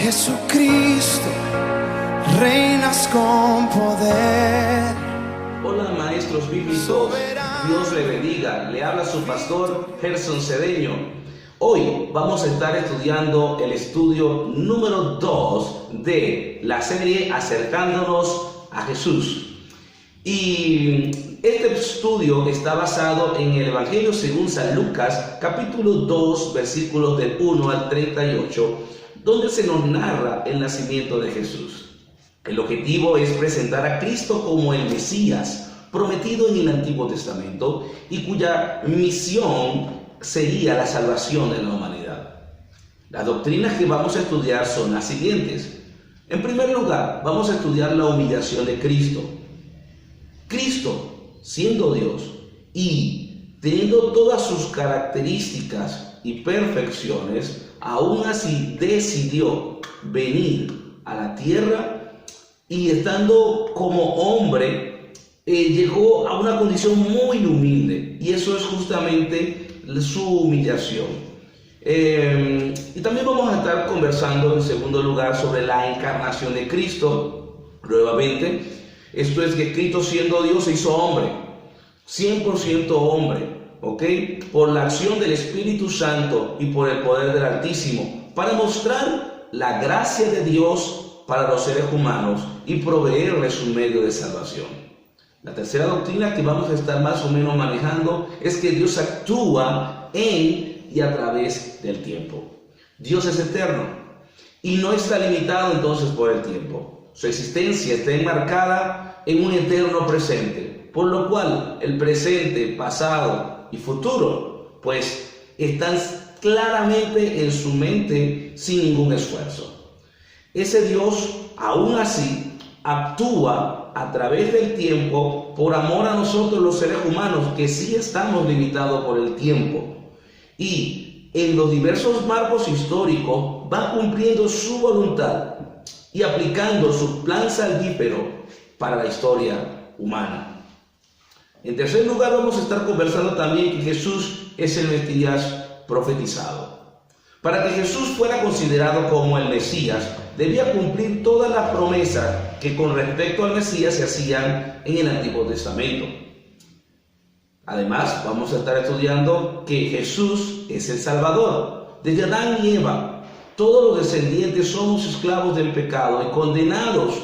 Jesucristo, reinas con poder. Hola maestros bíblicos, Dios le bendiga. Le habla su pastor Gerson Cedeño. Hoy vamos a estar estudiando el estudio número 2 de la serie Acercándonos a Jesús. Y este estudio está basado en el Evangelio según San Lucas, capítulo 2, versículos del 1 al 38, donde se nos narra el nacimiento de Jesús. El objetivo es presentar a Cristo como el Mesías prometido en el Antiguo Testamento y cuya misión sería la salvación de la humanidad. Las doctrinas que vamos a estudiar son las siguientes. En primer lugar, vamos a estudiar la humillación de Cristo. Cristo, siendo Dios y teniendo todas sus características y perfecciones, aún así decidió venir a la tierra y estando como hombre, llegó a una condición muy humilde, y eso es justamente su humillación. Y también vamos a estar conversando en segundo lugar sobre la encarnación de Cristo. Nuevamente, esto es que Cristo, siendo Dios, se hizo hombre, 100% hombre, ¿ok? Por la acción del Espíritu Santo y por el poder del Altísimo, para mostrar la gracia de Dios para los seres humanos y proveerles un medio de salvación. La tercera doctrina que vamos a estar más o menos manejando es que Dios actúa en y a través del tiempo. Dios es eterno y no está limitado entonces por el tiempo. Su existencia está enmarcada en un eterno presente, por lo cual el presente, pasado y futuro, pues están claramente en su mente sin ningún esfuerzo. Ese Dios, aún así, actúa a través del tiempo por amor a nosotros los seres humanos, que sí estamos limitados por el tiempo, y en los diversos marcos históricos va cumpliendo su voluntad y aplicando su plan salvífero para la historia humana. En tercer lugar, vamos a estar conversando también que Jesús es el Mesías profetizado. Para que Jesús fuera considerado como el Mesías, debía cumplir todas las promesas que con respecto al Mesías se hacían en el Antiguo Testamento. Además, vamos a estar estudiando que Jesús es el Salvador. Desde Adán y Eva, todos los descendientes somos esclavos del pecado y condenados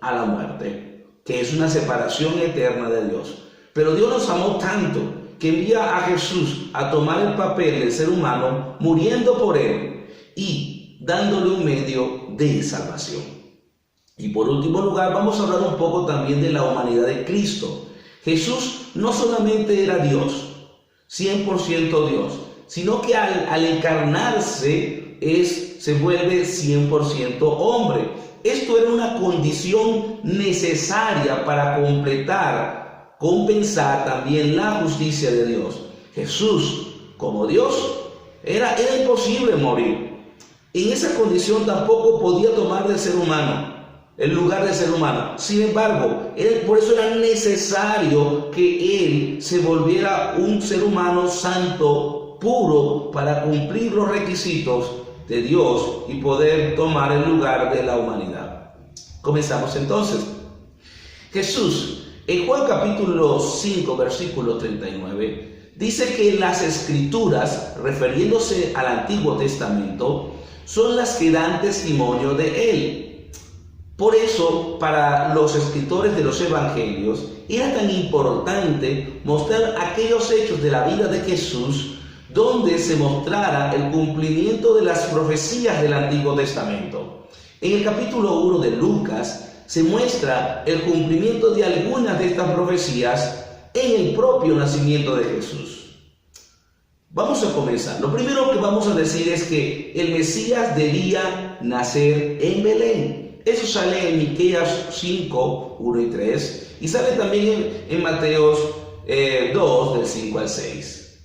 a la muerte, que es una separación eterna de Dios. Pero Dios nos amó tanto que envía a Jesús a tomar el papel del ser humano, muriendo por él y dándole un medio de salvación. Y por último lugar, vamos a hablar un poco también de la humanidad de Cristo. Jesús no solamente era Dios, 100% Dios, sino que al encarnarse se vuelve 100% hombre. Esto era una condición necesaria para compensar también la justicia de Dios. Jesús, como Dios, era imposible morir. En esa condición tampoco podía tomar del ser humano el lugar del ser humano. Sin embargo, por eso era necesario que Él se volviera un ser humano santo, puro, para cumplir los requisitos de Dios y poder tomar el lugar de la humanidad. Comenzamos entonces. Jesús, en Juan capítulo 5, versículo 39, dice que las Escrituras, refiriéndose al Antiguo Testamento, son las que dan testimonio de Él. Por eso, para los escritores de los Evangelios, era tan importante mostrar aquellos hechos de la vida de Jesús donde se mostrara el cumplimiento de las profecías del Antiguo Testamento. En el capítulo 1 de Lucas se muestra el cumplimiento de algunas de estas profecías en el propio nacimiento de Jesús. Vamos a comenzar. Lo primero que vamos a decir es que el Mesías debía nacer en Belén. Eso sale en Miqueas 5, 1 y 3, y sale también en Mateos 2, del 5 al 6.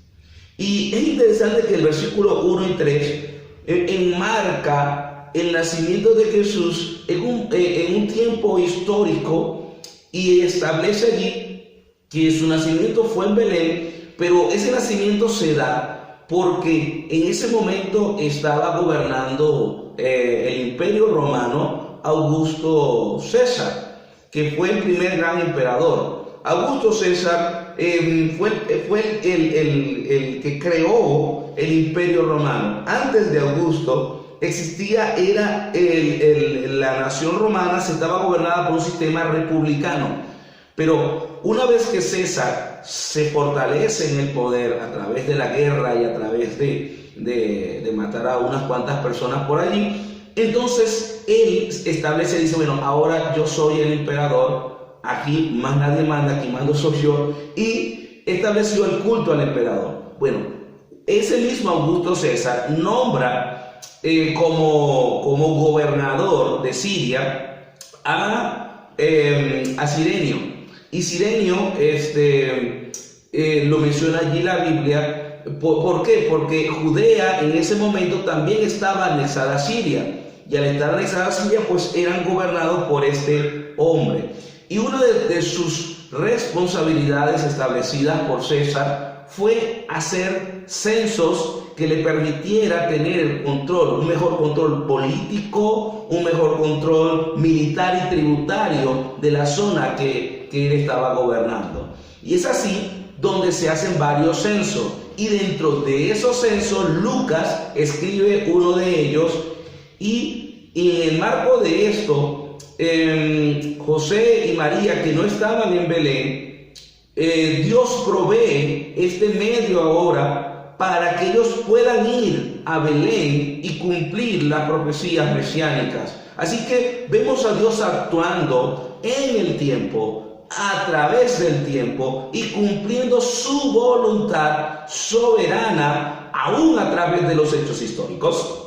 Y es interesante que el versículo 1 y 3 enmarca el nacimiento de Jesús en un tiempo histórico, y establece allí que su nacimiento fue en Belén, pero ese nacimiento se da porque en ese momento estaba gobernando el Imperio Romano Augusto César, que fue el primer gran emperador. Augusto César fue el que creó el Imperio Romano. Antes de Augusto existía, la nación romana se estaba gobernada por un sistema republicano. Pero una vez que César se fortalece en el poder a través de la guerra y a través de matar a unas cuantas personas por allí, entonces él establece, dice, bueno, ahora yo soy el emperador, aquí más nadie manda, aquí mando soy yo, y estableció el culto al emperador. Bueno, ese mismo Augusto César nombra como gobernador de Siria a Cirenio. Y Cirenio lo menciona allí la Biblia. ¿Por qué? Porque Judea en ese momento también estaba anexada a Siria. Y al estar anexada a Siria, pues eran gobernados por este hombre. Y una de sus responsabilidades establecidas por César fue hacer censos que le permitiera tener el control, un mejor control político, un mejor control militar y tributario de la zona que él estaba gobernando. Y es así donde se hacen varios censos. Y dentro de esos censos, Lucas escribe uno de ellos. Y en el marco de esto, José y María, que no estaban en Belén, Dios provee este medio ahora para que ellos puedan ir a Belén y cumplir las profecías mesiánicas. Así que vemos a Dios actuando en el tiempo, a través del tiempo y cumpliendo su voluntad soberana, aún a través de los hechos históricos.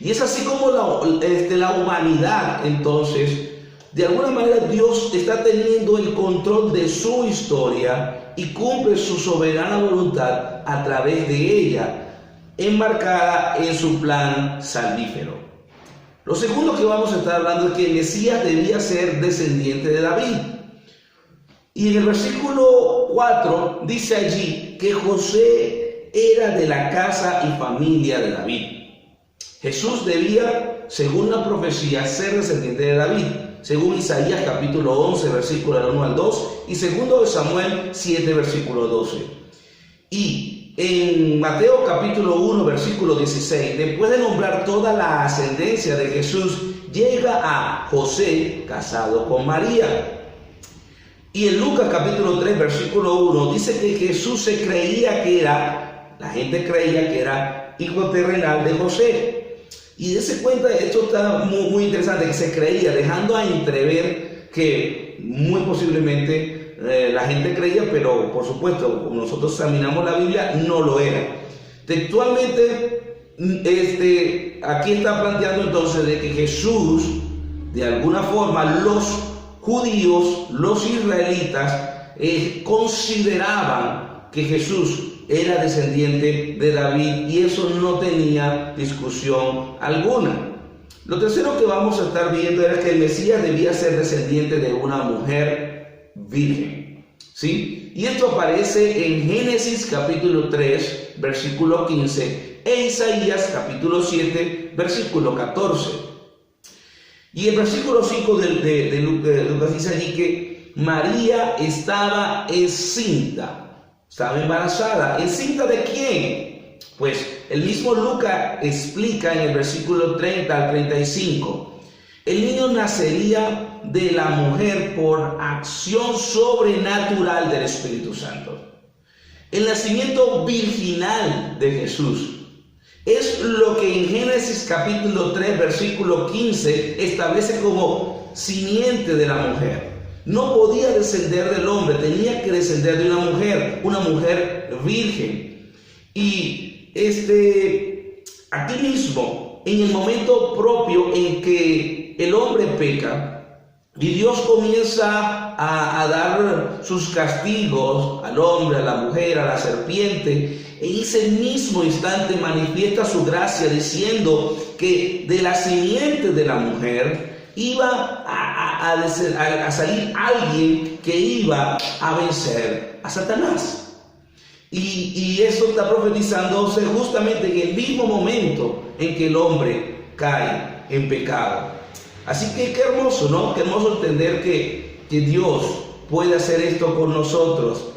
Y es así como la humanidad, entonces, de alguna manera Dios está teniendo el control de su historia y cumple su soberana voluntad a través de ella, enmarcada en su plan salvífero. Lo segundo que vamos a estar hablando es que el Mesías debía ser descendiente de David. Y en el versículo 4 dice allí que José era de la casa y familia de David. Jesús debía, según la profecía, ser descendiente de David, según Isaías capítulo 11, versículo 1 al 2, y segundo de Samuel 7, versículo 12. Y en Mateo capítulo 1, versículo 16, después de nombrar toda la ascendencia de Jesús, llega a José casado con María. Y en Lucas capítulo 3, versículo 1, dice que Jesús la gente creía que era hijo terrenal de José. Y dése cuenta, esto está muy interesante, que se creía, dejando a entrever que muy posiblemente la gente creía, pero por supuesto, como nosotros examinamos la Biblia, no lo era. Textualmente, aquí está planteando entonces de que Jesús, de alguna forma, los judíos, los israelitas, consideraban que Jesús era descendiente de David y eso no tenía discusión alguna. Lo tercero que vamos a estar viendo era que el Mesías debía ser descendiente de una mujer virgen, ¿sí? Y esto aparece en Génesis capítulo 3, versículo 15 e Isaías capítulo 7, versículo 14. Y el versículo 5 de Lucas dice allí que María estaba encinta. Estaba embarazada. ¿Encinta de quién? Pues el mismo Lucas explica en el versículo 30 al 35. El niño nacería de la mujer por acción sobrenatural del Espíritu Santo. El nacimiento virginal de Jesús es lo que en Génesis capítulo 3, versículo 15 establece como simiente de la mujer. No podía descender del hombre, tenía que descender de una mujer virgen. Y aquí mismo, en el momento propio en que el hombre peca y Dios comienza a dar sus castigos al hombre, a la mujer, a la serpiente, en ese mismo instante manifiesta su gracia diciendo que de la simiente de la mujer iba a salir alguien que iba a vencer a Satanás. Y esto está profetizándose justamente en el mismo momento en que el hombre cae en pecado. Así que qué hermoso, ¿no? Qué hermoso entender que Dios puede hacer esto con nosotros.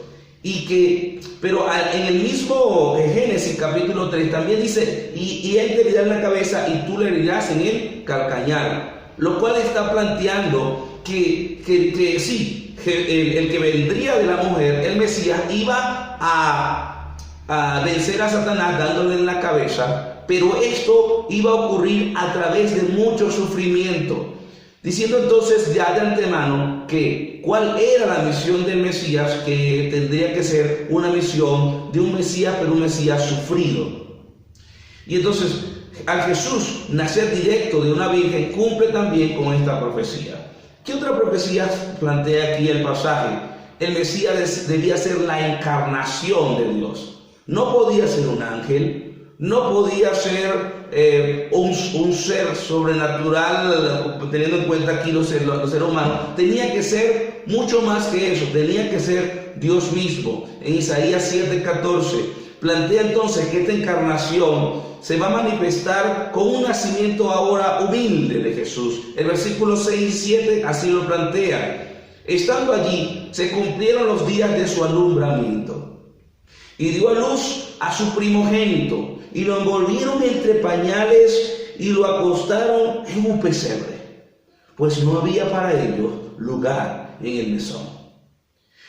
Pero en el mismo Génesis capítulo 3 también dice, y él te herirá en la cabeza y tú le herirás en el calcañar. Lo cual está planteando que sí, el que vendría de la mujer, el Mesías, iba a vencer a Satanás dándole en la cabeza, pero esto iba a ocurrir a través de mucho sufrimiento. Diciendo entonces ya de antemano que cuál era la misión del Mesías, que tendría que ser una misión de un Mesías, pero un Mesías sufrido. Y entonces, al Jesús nacer directo de una virgen, cumple también con esta profecía. ¿Qué otra profecía plantea aquí el pasaje? El Mesías debía ser la encarnación de Dios. No podía ser un ángel, no podía ser un ser sobrenatural, teniendo en cuenta aquí los seres humanos. Tenía que ser mucho más que eso, tenía que ser Dios mismo. En Isaías 7:14 plantea entonces que esta encarnación se va a manifestar con un nacimiento ahora humilde de Jesús. El versículo 6 y 7 así lo plantea. Estando allí, se cumplieron los días de su alumbramiento, y dio a luz a su primogénito, y lo envolvieron entre pañales y lo acostaron en un pesebre, pues no había para ellos lugar en el mesón.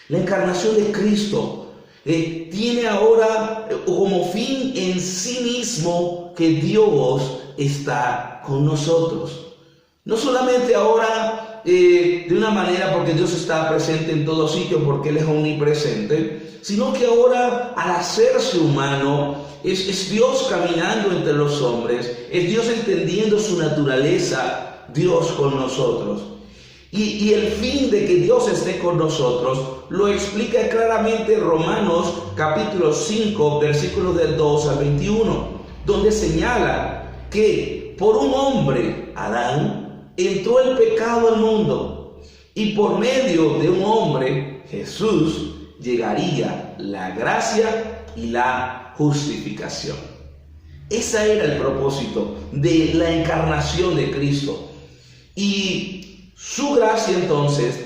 La encarnación de Cristo tiene ahora como fin en sí mismo que Dios está con nosotros. No solamente ahora de una manera porque Dios está presente en todo sitio, porque Él es omnipresente, sino que ahora al hacerse humano es Dios caminando entre los hombres, es Dios entendiendo su naturaleza, Dios con nosotros. Y el fin de que Dios esté con nosotros lo explica claramente Romanos capítulo 5, versículos del 2 al 21, donde señala que por un hombre, Adán, entró el pecado al mundo, y por medio de un hombre, Jesús, llegaría la gracia y la justificación. Ese era el propósito de la encarnación de Cristo. Y su gracia entonces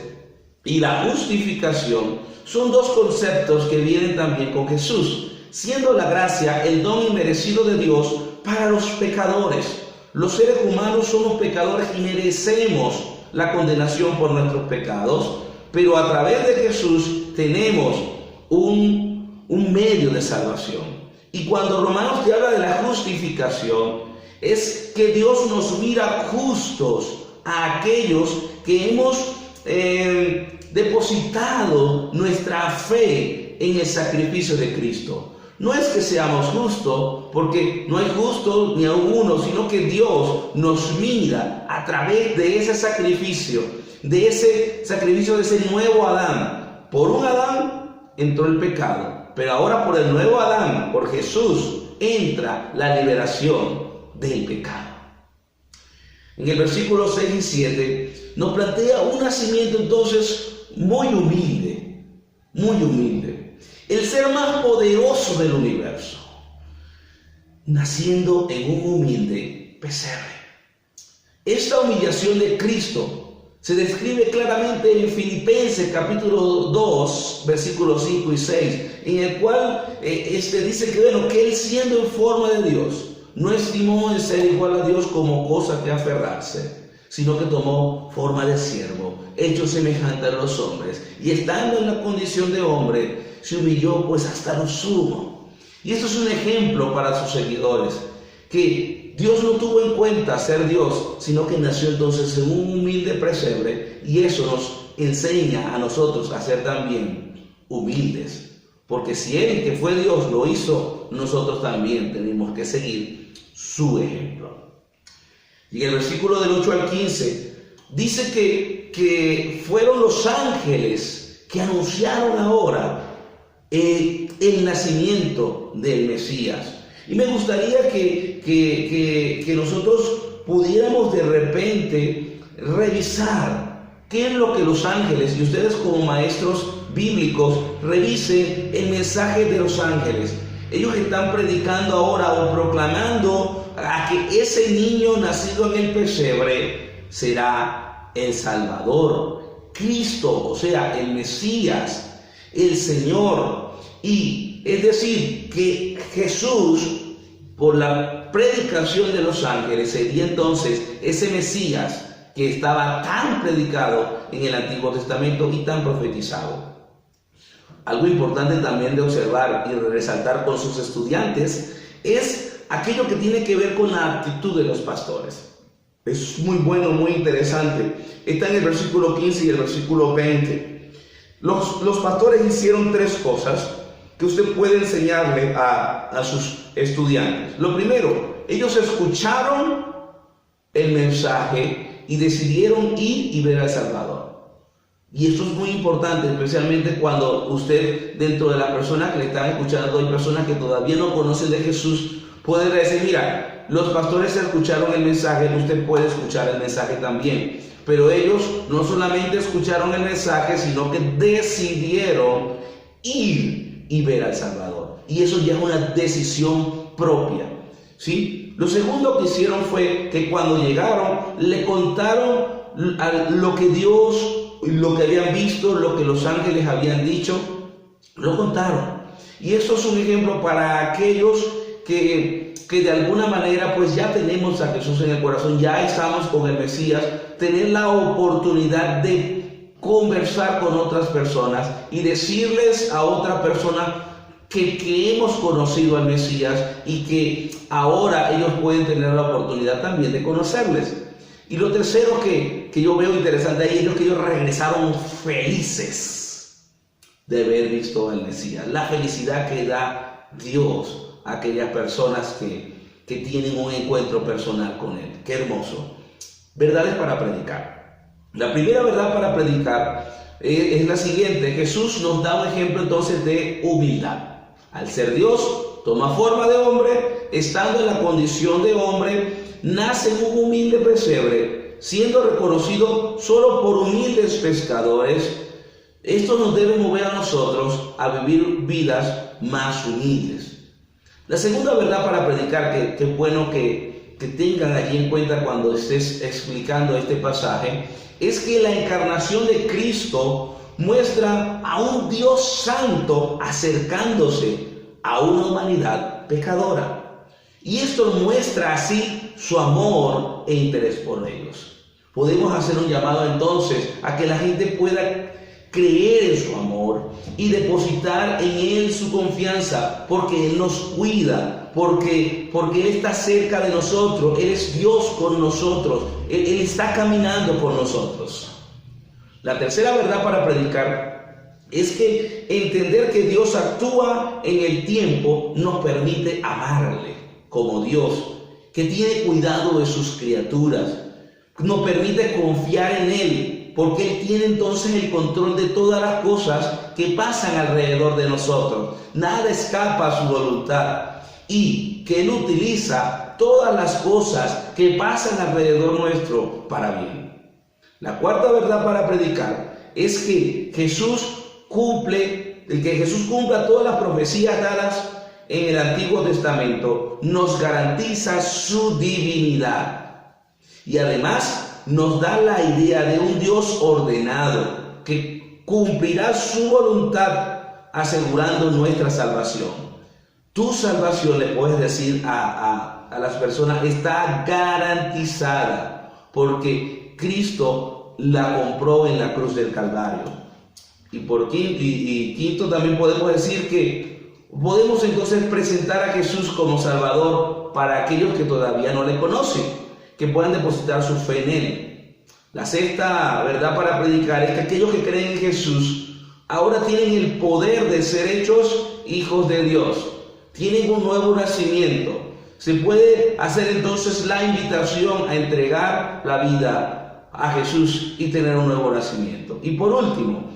y la justificación son dos conceptos que vienen también con Jesús, siendo la gracia el don inmerecido de Dios para los pecadores. Los seres humanos somos pecadores y merecemos la condenación por nuestros pecados, pero a través de Jesús tenemos un medio de salvación. Y cuando Romanos te habla de la justificación, es que Dios nos mira justos a aquellos que hemos depositado nuestra fe en el sacrificio de Cristo. No es que seamos justos, porque no hay justo ni a uno, sino que Dios nos mira a través de ese sacrificio, de ese nuevo Adán. Por un Adán entró el pecado, pero ahora por el nuevo Adán, por Jesús, entra la liberación del pecado. En el versículo 6 y 7 nos plantea un nacimiento entonces muy humilde, el ser más poderoso del universo, naciendo en un humilde pesebre. Esta humillación de Cristo se describe claramente en Filipenses capítulo 2, versículos 5 y 6, en el cual dice que Él, siendo en forma de Dios, no estimó en ser igual a Dios como cosa que aferrarse, sino que tomó forma de siervo, hecho semejante a los hombres, y estando en la condición de hombre, se humilló pues hasta lo sumo. Y esto es un ejemplo para sus seguidores, que Dios no tuvo en cuenta ser Dios, sino que nació entonces en un humilde pesebre, y eso nos enseña a nosotros a ser también humildes. Porque si Él, que fue Dios, lo hizo, nosotros también tenemos que seguir su ejemplo. Y en el versículo del 8 al 15 dice que fueron los ángeles que anunciaron ahora el nacimiento del Mesías. Y me gustaría que nosotros pudiéramos de repente revisar qué es lo que los ángeles, y ustedes como maestros bíblicos, revise el mensaje de los ángeles. Ellos están predicando ahora o proclamando a que ese niño nacido en el pesebre será el Salvador, Cristo, o sea, el Mesías, el Señor. Y es decir, que Jesús, por la predicación de los ángeles, sería entonces ese Mesías que estaba tan predicado en el Antiguo Testamento y tan profetizado. Algo importante también de observar y resaltar con sus estudiantes es aquello que tiene que ver con la actitud de los pastores. Es muy bueno, muy interesante. Está en el versículo 15 y el versículo 20. Los pastores hicieron tres cosas que usted puede enseñarle a sus estudiantes. Lo primero, ellos escucharon el mensaje y decidieron ir y ver al Salvador. Y esto es muy importante, especialmente cuando usted, dentro de las personas que le están escuchando, hay personas que todavía no conocen de Jesús, puede decir, mira, los pastores escucharon el mensaje, usted puede escuchar el mensaje también. Pero ellos no solamente escucharon el mensaje, sino que decidieron ir y ver al Salvador. Y eso ya es una decisión propia, ¿sí? Lo segundo que hicieron fue que cuando llegaron, le contaron lo que Dios, lo que habían visto, lo que los ángeles habían dicho, lo contaron. Y esto es un ejemplo para aquellos que de alguna manera pues ya tenemos a Jesús en el corazón, ya estamos con el Mesías, tener la oportunidad de conversar con otras personas y decirles a otra persona que hemos conocido al Mesías y que ahora ellos pueden tener la oportunidad también de conocerles. Y lo tercero que yo veo interesante ahí es que ellos regresaron felices de haber visto al Mesías. La felicidad que da Dios a aquellas personas que tienen un encuentro personal con Él. ¡Qué hermoso! Verdades para predicar. La primera verdad para predicar es la siguiente. Jesús nos da un ejemplo entonces de humildad. Al ser Dios, toma forma de hombre, estando en la condición de hombre, nace en un humilde pesebre, siendo reconocido solo por humildes pescadores. Esto nos debe mover a nosotros a vivir vidas más humildes. La segunda verdad para predicar, que es bueno que tengan allí en cuenta cuando estés explicando este pasaje, es que la encarnación de Cristo muestra a un Dios santo acercándose a una humanidad pecadora. Y esto muestra así su amor e interés por ellos. Podemos hacer un llamado entonces a que la gente pueda creer en su amor y depositar en Él su confianza, porque Él nos cuida, porque Él está cerca de nosotros, Él es Dios con nosotros, Él está caminando con nosotros. La tercera verdad para predicar es que entender que Dios actúa en el tiempo nos permite amarle como Dios, que tiene cuidado de sus criaturas, nos permite confiar en Él, porque Él tiene entonces el control de todas las cosas que pasan alrededor de nosotros. Nada escapa a su voluntad y que Él utiliza todas las cosas que pasan alrededor nuestro para bien. La cuarta verdad para predicar es que Jesús cumpla todas las profecías dadas en el Antiguo Testamento, nos garantiza su divinidad y además nos da la idea de un Dios ordenado que cumplirá su voluntad asegurando nuestra salvación. Tu salvación, le puedes decir a las personas, está garantizada porque Cristo la compró en la cruz del Calvario. Y quinto, también podemos decir que podemos entonces presentar a Jesús como Salvador para aquellos que todavía no le conocen, que puedan depositar su fe en Él. La sexta verdad para predicar es que aquellos que creen en Jesús ahora tienen el poder de ser hechos hijos de Dios, tienen un nuevo nacimiento. Se puede hacer entonces la invitación a entregar la vida a Jesús y tener un nuevo nacimiento. Y por último,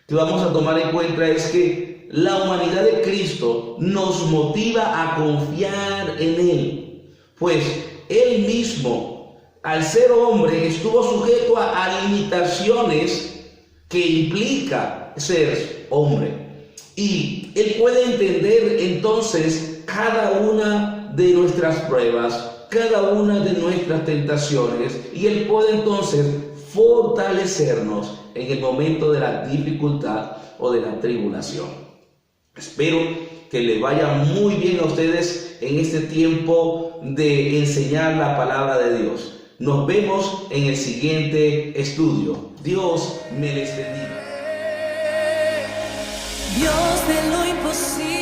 que vamos a tomar en cuenta es que la humanidad de Cristo nos motiva a confiar en Él, pues Él mismo, al ser hombre, estuvo sujeto a limitaciones que implica ser hombre. Y Él puede entender entonces cada una de nuestras pruebas, cada una de nuestras tentaciones, y Él puede entonces fortalecernos en el momento de la dificultad o de la tribulación. Espero que les vaya muy bien a ustedes en este tiempo de enseñar la palabra de Dios. Nos vemos en el siguiente estudio. Dios me les bendiga. Dios de lo imposible.